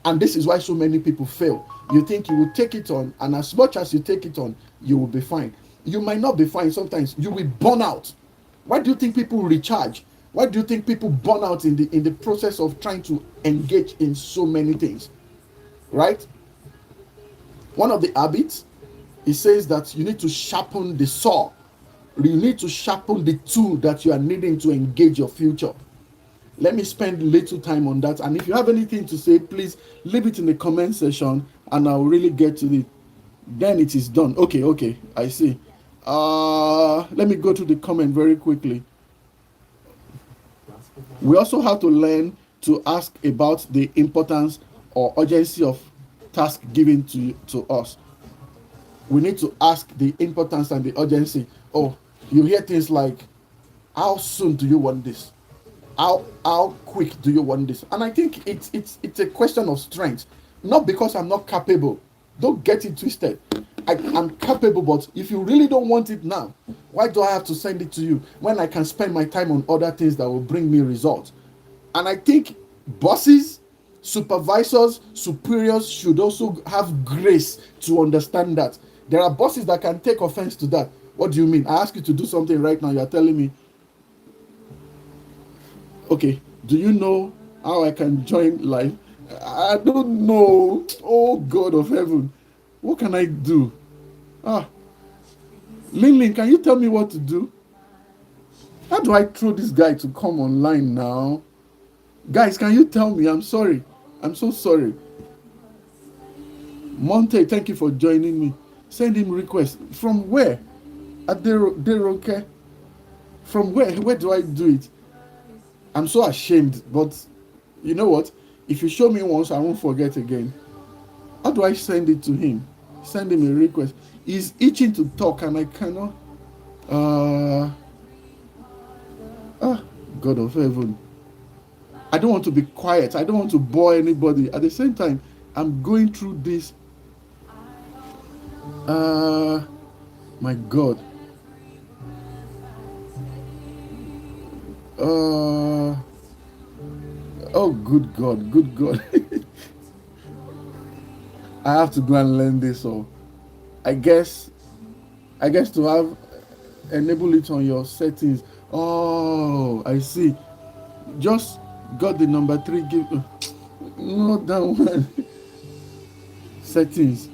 And this is why so many people fail. You think you will take it on, and as much as you take it on, you will be fine. You might not be fine. Sometimes you will burn out. Why do you think people recharge? Why do you think people burn out in the process of trying to engage in so many things? Right? One of the habits, it says that you need to sharpen the saw. You need to sharpen the tool that you are needing to engage your future. Let me spend little time on that. And if you have anything to say, please leave it in the comment section, and I'll really get to it. Then it is done. Okay, I see. Let me go to the comment very quickly. We also have to learn to ask about the importance or urgency of task given to us. We need to ask the importance and the urgency. Oh, you hear things like, how soon do you want this? How quick do you want this? And I think it's a question of strength. Not because I'm not capable. Don't get it twisted. I'm capable, but if you really don't want it now, why do I have to send it to you when I can spend my time on other things that will bring me results? And I think bosses, supervisors, superiors should also have grace to understand that. There are bosses that can take offense to that. What do you mean? I ask you to do something right now. You're telling me, okay, do you know how I can join live? I don't know. Oh, God of heaven. What can I do? Lin, can you tell me what to do? How do I throw this guy to come online now? Guys, can you tell me? I'm sorry. I'm so sorry. Monte, thank you for joining me. Send him request. From where? At Deroke? From where? Where do I do it? I'm so ashamed, but you know what? If you show me once, I won't forget again. How do I send it to him? Send him a request. He's itching to talk and I cannot. God of heaven. I don't want to be quiet. I don't want to bore anybody. At the same time, I'm going through this. My God. Oh, good God, good God. I have to go and learn this. So I guess to have enable it on your settings. Oh, I see. Just got the number 3. Give not that one. Settings.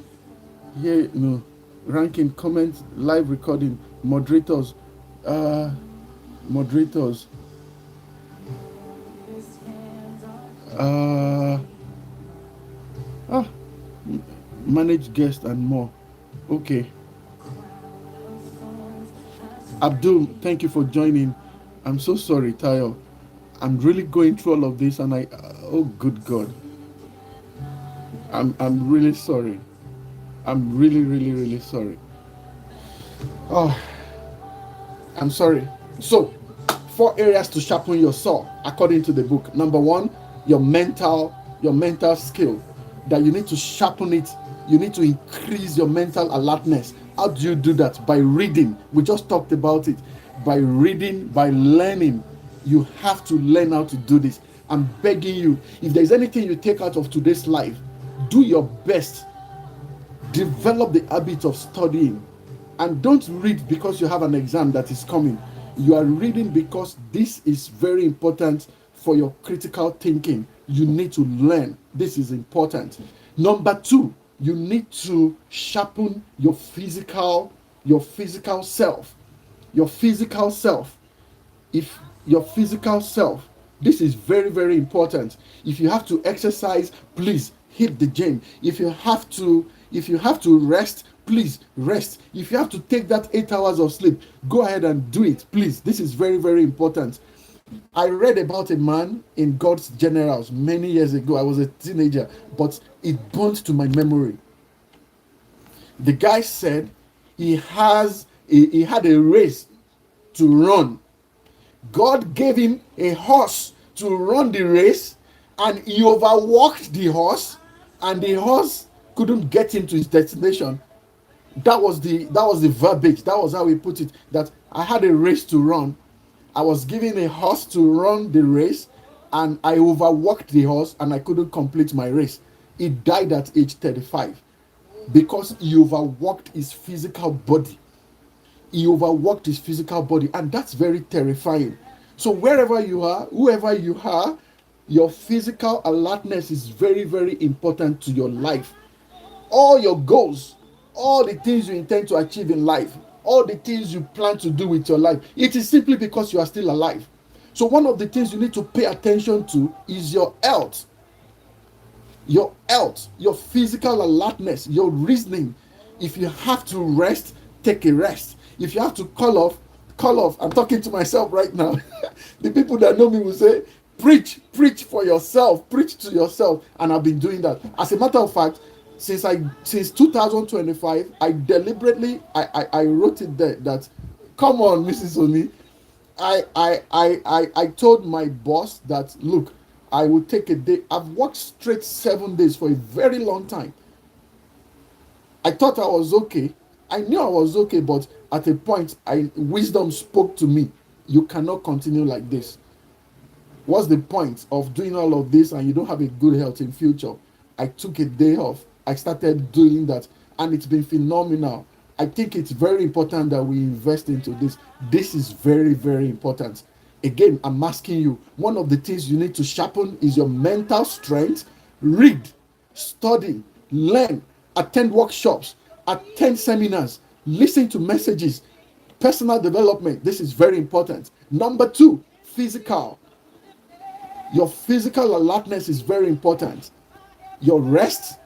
Here, no. Ranking, comments, live recording, moderators. Moderators. Manage guest and more. Okay. Abdul, thank you for joining. I'm so sorry, Tayo. I'm really going through all of this, and oh, good God. I'm really sorry. I'm really, really, really sorry. Oh, I'm sorry. So, 4 areas to sharpen your saw, according to the book. Number 1, your mental skill. That you need to sharpen it. You need to increase your mental alertness. How do you do that? By reading. We just talked about it. By reading, by learning. You have to learn how to do this. I'm begging you, if there's anything you take out of today's life, do your best. Develop the habit of studying. And don't read because you have an exam that is coming. You are reading because this is very important for your critical thinking. You need to learn. This is important. Number 2, you need to sharpen your physical self. Your physical self. If your physical self This is very, very important. If you have to exercise, please hit the gym. If you have to rest, please rest. If you have to take that 8 hours of sleep, go ahead and do it, please. This is very, very important. I read about a man in God's Generals many years ago. I was a teenager, but it burnt to my memory. The guy said he had a race to run. God gave him a horse to run the race, and he overwalked the horse, and the horse couldn't get him to his destination. That was the verbiage. That was how he put it. That I had a race to run. I was given a horse to run the race, and I overworked the horse, and I couldn't complete my race. He died at age 35 because he overworked his physical body. He overworked his physical body, and that's very terrifying. So wherever you are, whoever you are, your physical alertness is very, very important to your life. All your goals, all the things you intend to achieve in life, all the things you plan to do with your life, it is simply because you are still alive. So one of the things you need to pay attention to is your health. Your health, your physical alertness, your reasoning. If you have to rest, take a rest. If you have to call off, call off. I'm talking to myself right now. The people that know me will say, preach for yourself, preach to yourself. And I've been doing that. As a matter of fact, since 2025, I deliberately I wrote it there that, come on, Mrs. Oni. I told my boss that, look, I will take a day. I've worked straight 7 days for a very long time. I thought I was okay. I knew I was okay, but at a point, wisdom spoke to me. You cannot continue like this. What's the point of doing all of this and you don't have a good health in future? I took a day off. I started doing that, and it's been phenomenal. I think it's very important that we invest into this. This is very, very important. Again, I'm asking you, one of the things you need to sharpen is your mental strength. Read, study, learn, attend workshops, attend seminars, listen to messages, personal development. This is very important. Number 2, physical. Your physical alertness is very important. Your rest,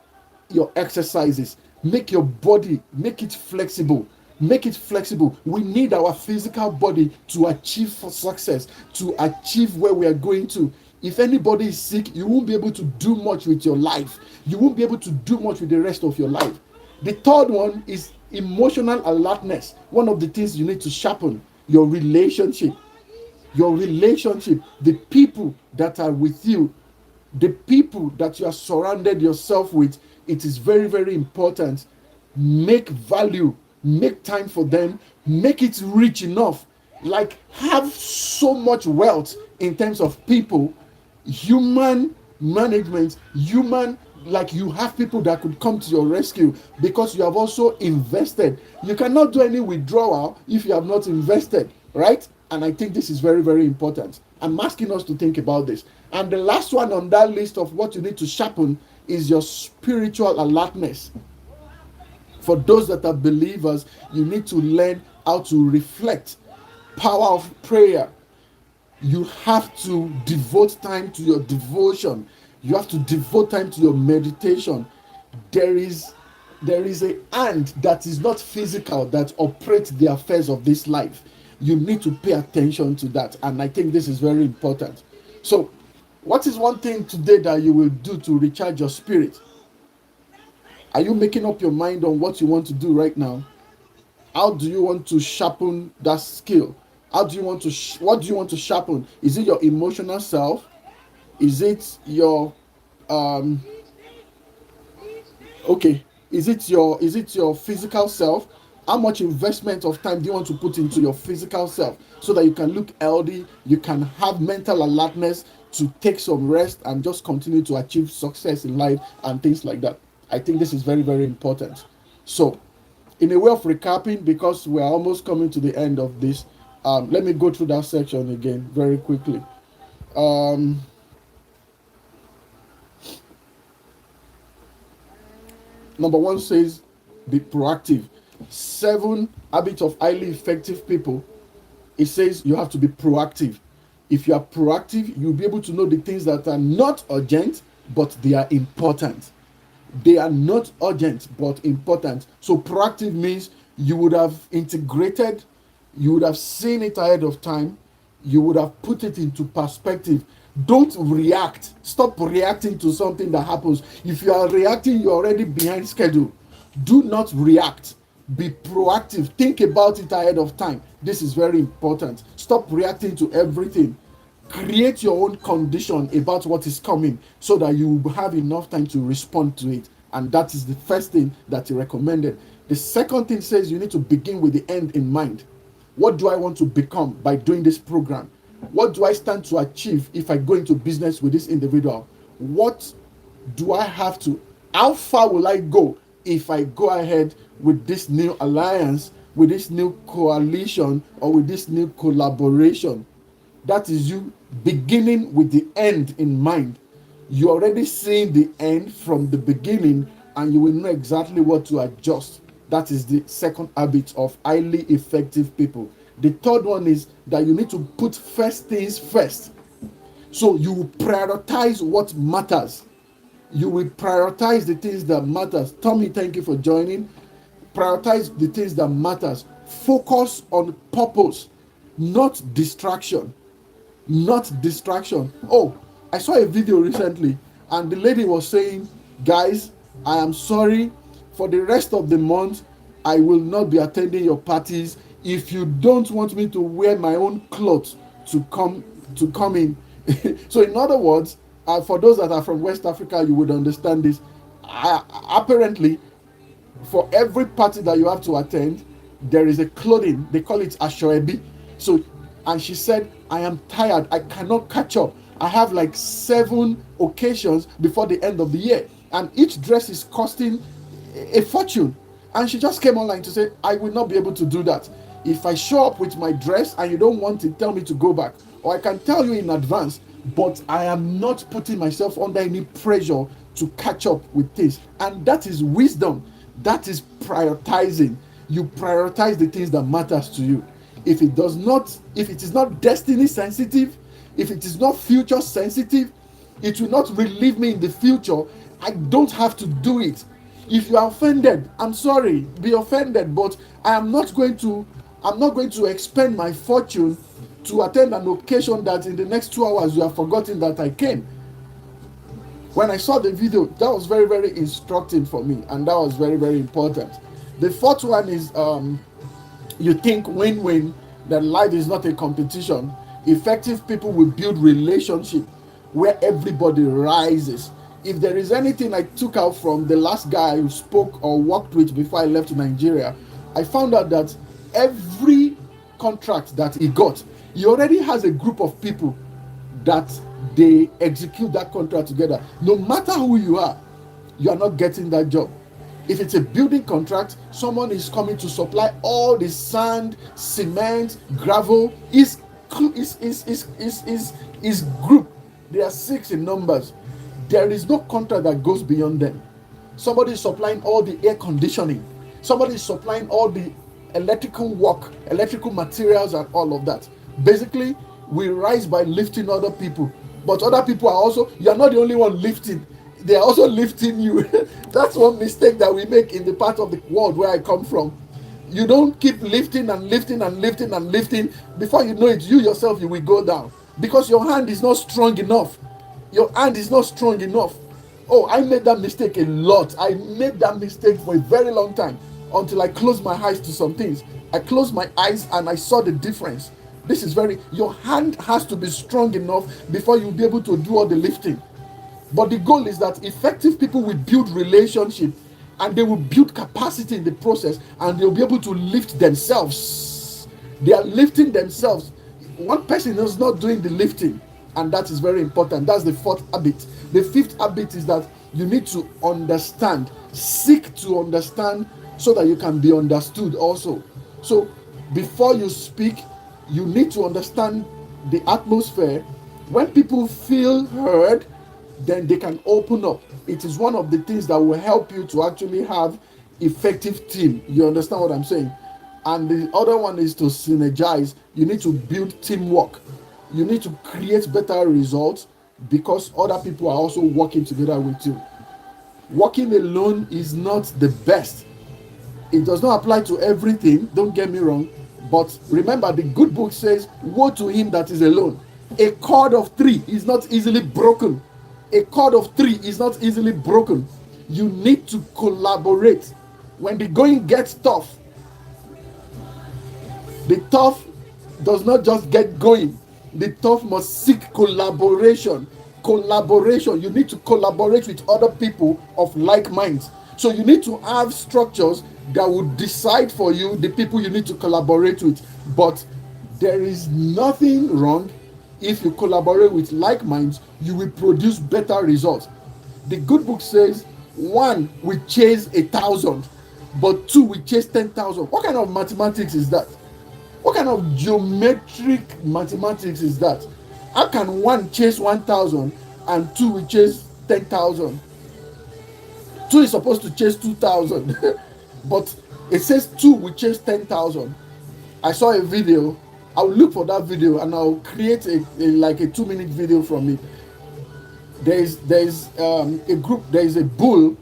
your exercises, make your body, make it flexible. Make it flexible. We need our physical body to achieve success, to achieve where we are going to. If anybody is sick, you won't be able to do much with your life. You won't be able to do much with the rest of your life. The third one is emotional alertness. One of the things you need to sharpen, your relationship. Your relationship, the people that are with you, the people that you are surrounded yourself with, it is very, very important. Make value, make time for them, make it rich enough. Like, have so much wealth in terms of people, human management, like you have people that could come to your rescue because you have also invested. You cannot do any withdrawal if you have not invested, right? And I think this is very, very important. I'm asking us to think about this. And the last one on that list of what you need to sharpen is your spiritual alertness. For those that are believers, you need to learn how to reflect. Power of prayer. You have to devote time to your devotion. You have to devote time to your meditation. There is a hand that is not physical that operates the affairs of this life. You need to pay attention to that, and I think this is very important. So, what is one thing today that you will do to recharge your spirit? Are you making up your mind on what you want to do right now? How do you want to sharpen that skill? What do you want to sharpen? Is it your emotional self? Is it your is it your physical self? How much investment of time do you want to put into your physical self so that you can look healthy, you can have mental alertness to take some rest and just continue to achieve success in life and things like that? I think this is very, very important. So, in a way of recapping, because we're almost coming to the end of this, let me go through that section again very quickly. Number 1 says, be proactive. 7 habits of highly effective people. It says you have to be proactive. If you are proactive, you'll be able to know the things that are not urgent, but they are important. They are not urgent, but important. So proactive means you would have integrated, you would have seen it ahead of time, you would have put it into perspective. Don't react. Stop reacting to something that happens. If you are reacting, you're already behind schedule. Do not react. Be proactive. Think about it ahead of time. This is very important. Stop reacting to everything. Create your own condition about what is coming so that you will have enough time to respond to it. And that is the first thing that he recommended. The second thing says you need to begin with the end in mind. What do I want to become by doing this program? What do I stand to achieve if I go into business with this individual? What do I have to, how far will I go if I go ahead with this new alliance, with this new coalition, or with this new collaboration? That is you beginning with the end in mind. You're already seeing the end from the beginning, and you will know exactly what to adjust. That is the second habit of highly effective people. The third one is that you need to put first things first. So you will prioritize what matters. You will prioritize the things that matters. Tommy, thank you for joining. Prioritize the things that matters. Focus on purpose, not distraction. Not distraction. Oh, I saw a video recently, and the lady was saying, guys, I am sorry, for the rest of the month I will not be attending your parties. If you don't want me to wear my own clothes to come in. So in other words, for those that are from West Africa, you would understand this. Apparently, for every party that you have to attend, there is a clothing, they call it ashoebi. So, and she said, I am tired, I cannot catch up. I have like 7 occasions before the end of the year, and each dress is costing a fortune. And she just came online to say, I will not be able to do that. If I show up with my dress and you don't want it, tell me to go back, or I can tell you in advance, but I am not putting myself under any pressure to catch up with this. And that is wisdom. That is prioritizing. You prioritize the things that matters to you. If it is not destiny sensitive, if it is not future sensitive, it will not relieve me in the future. I don't have to do it. If you are offended, I'm sorry, be offended, but I'm not going to expend my fortune to attend an occasion that in the next 2 hours you have forgotten that I came. When I saw the video, that was very, very instructive for me, and that was very, very important. The fourth one is you think win-win, that life is not a competition. Effective people will build relationship where everybody rises. If there is anything I took out from the last guy who spoke or worked with before I left Nigeria, I found out that every contract that he got, he already has a group of people that they execute that contract together. No matter who you are not getting that job. If it's a building contract, someone is coming to supply all the sand, cement, gravel. His group, there are 6 in numbers. There is no contract that goes beyond them. Somebody is supplying all the air conditioning. Somebody is supplying all the electrical work, electrical materials, and all of that. Basically, we rise by lifting other people. But other people are also, you are not the only one lifting. They are also lifting you. That's one mistake that we make in the part of the world where I come from. You don't keep lifting and lifting and lifting and lifting. Before you know it, you yourself, you will go down. Because your hand is not strong enough. Your hand is not strong enough. Oh, I made that mistake a lot. I made that mistake for a very long time until I closed my eyes to some things. I closed my eyes and I saw the difference. Your hand has to be strong enough before you'll be able to do all the lifting. But the goal is that effective people will build relationship, and they will build capacity in the process, and they'll be able to lift themselves. They are lifting themselves. One person is not doing the lifting, and that is very important. That's the 4th habit. The 5th habit is that you need to understand, seek to understand, so that you can be understood also. So before you speak, you need to understand the atmosphere. When people feel heard, then they can open up. It is one of the things that will help you to actually have effective team. You understand what I'm saying? And the other one is to synergize. You need to build teamwork. You need to create better results because other people are also working together with you. Working alone is not the best. It does not apply to everything, don't get me wrong. But remember, the good book says, woe to him that is alone. A cord of three is not easily broken. A cord of three is not easily broken. You need to collaborate. When the going gets tough, the tough does not just get going. The tough must seek collaboration. Collaboration. You need to collaborate with other people of like minds. So you need to have structures that will decide for you the people you need to collaborate with. But there is nothing wrong if you collaborate with like minds. You will produce better results. The good book says, one will chase 1,000, but two will chase 10,000. What kind of mathematics is that? What kind of geometric mathematics is that? How can one chase 1,000 and two will chase 10,000? Two is supposed to chase 2,000, but it says two will chase 10,000. I saw a video. I'll look for that video and I'll create a 2-minute video from it. There's a group. There is a bull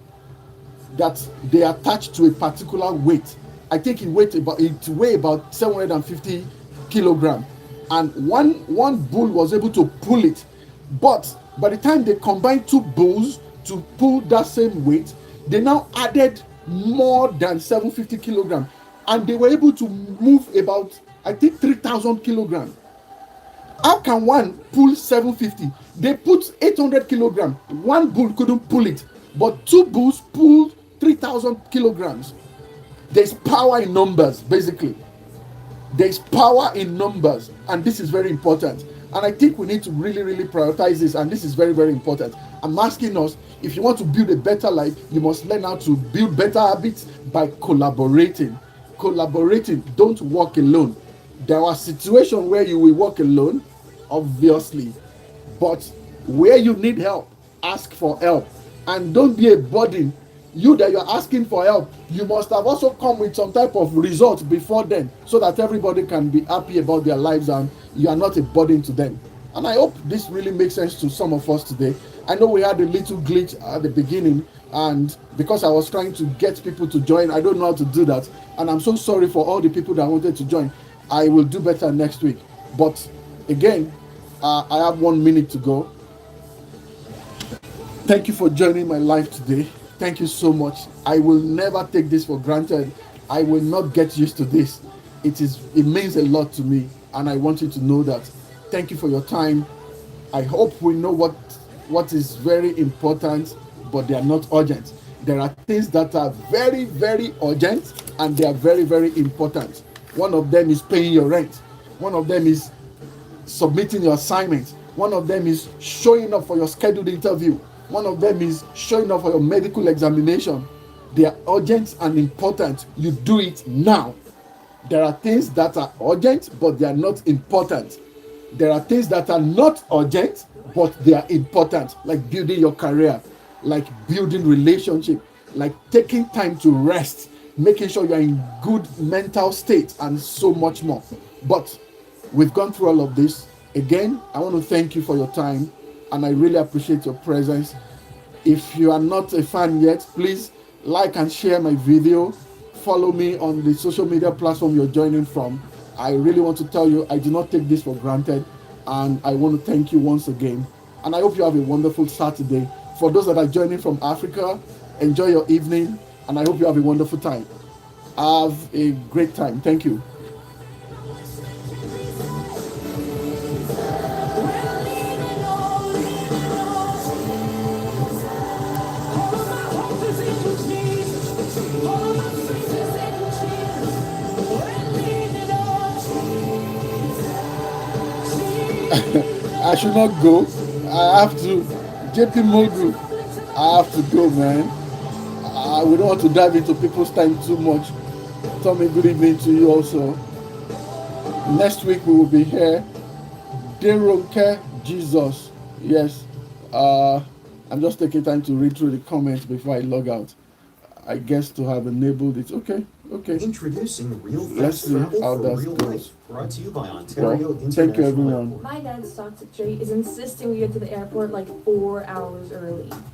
that they attach to a particular weight. I think it weigh about 750 kilogram, and one bull was able to pull it. But by the time they combined two bulls to pull that same weight, they now added more than 750 kilogram, and they were able to move about, I think, 3,000 kilogram. How can one pull 750? They put 800 kilogram. One bull couldn't pull it, but two bulls pulled 3,000 kilograms. There's power in numbers, basically. There's power in numbers, and this is very important. And I think we need to really, really prioritize this, and this is very, very important. I'm asking us, if you want to build a better life, you must learn how to build better habits by collaborating. Collaborating, don't walk alone. There are situations where you will walk alone, obviously, but where you need help, ask for help, and don't be a burden. You that you're asking for help, you must have also come with some type of result before then, so that everybody can be happy about their lives and you are not a burden to them. And I hope this really makes sense to some of us today. I know we had a little glitch at the beginning, and because I was trying to get people to join, I don't know how to do that, and I'm so sorry for all the people that wanted to join. I will do better next week. But again, I have 1 minute to go. Thank you for joining my live today. Thank you so much. I will never take this for granted. I will not get used to this. It means a lot to me, and I want you to know that. Thank you for your time. I hope we know what is very important, but they are not urgent. There are things that are very, very urgent, and they are very, very important. One of them is paying your rent. One of them is submitting your assignment. One of them is showing up for your scheduled interview. One of them is showing up for your medical examination. They are urgent and important. You do it now. There are things that are urgent, but they are not important. There are things that are not urgent, but they are important, like building your career, like building relationship, like taking time to rest, making sure you're in good mental state, and so much more. But we've gone through all of this. Again, I want to thank you for your time, and I really appreciate your presence. If you are not a fan yet, please like and share my video. Follow me on the social media platform you're joining from. I really want to tell you, I do not take this for granted, and I want to thank you once again. And I hope you have a wonderful Saturday. For those that are joining from Africa, enjoy your evening, and I hope you have a wonderful time. Have a great time. Thank you. I should not go. I have to. JP Mogu, I have to go, man. We don't want to dive into people's time too much. Tommy, good evening to you also. Next week we will be here. Deronke Jesus. Yes. I'm just taking time to read through the comments before I log out. I guess to have enabled it. Okay, okay. Introducing Real Let's Fast see Travel how for that Real goes. Life. Brought to you by Ontario Well, International thank you, everyone. Airport. My dad's toxic trait is insisting we get to the airport like 4 hours early.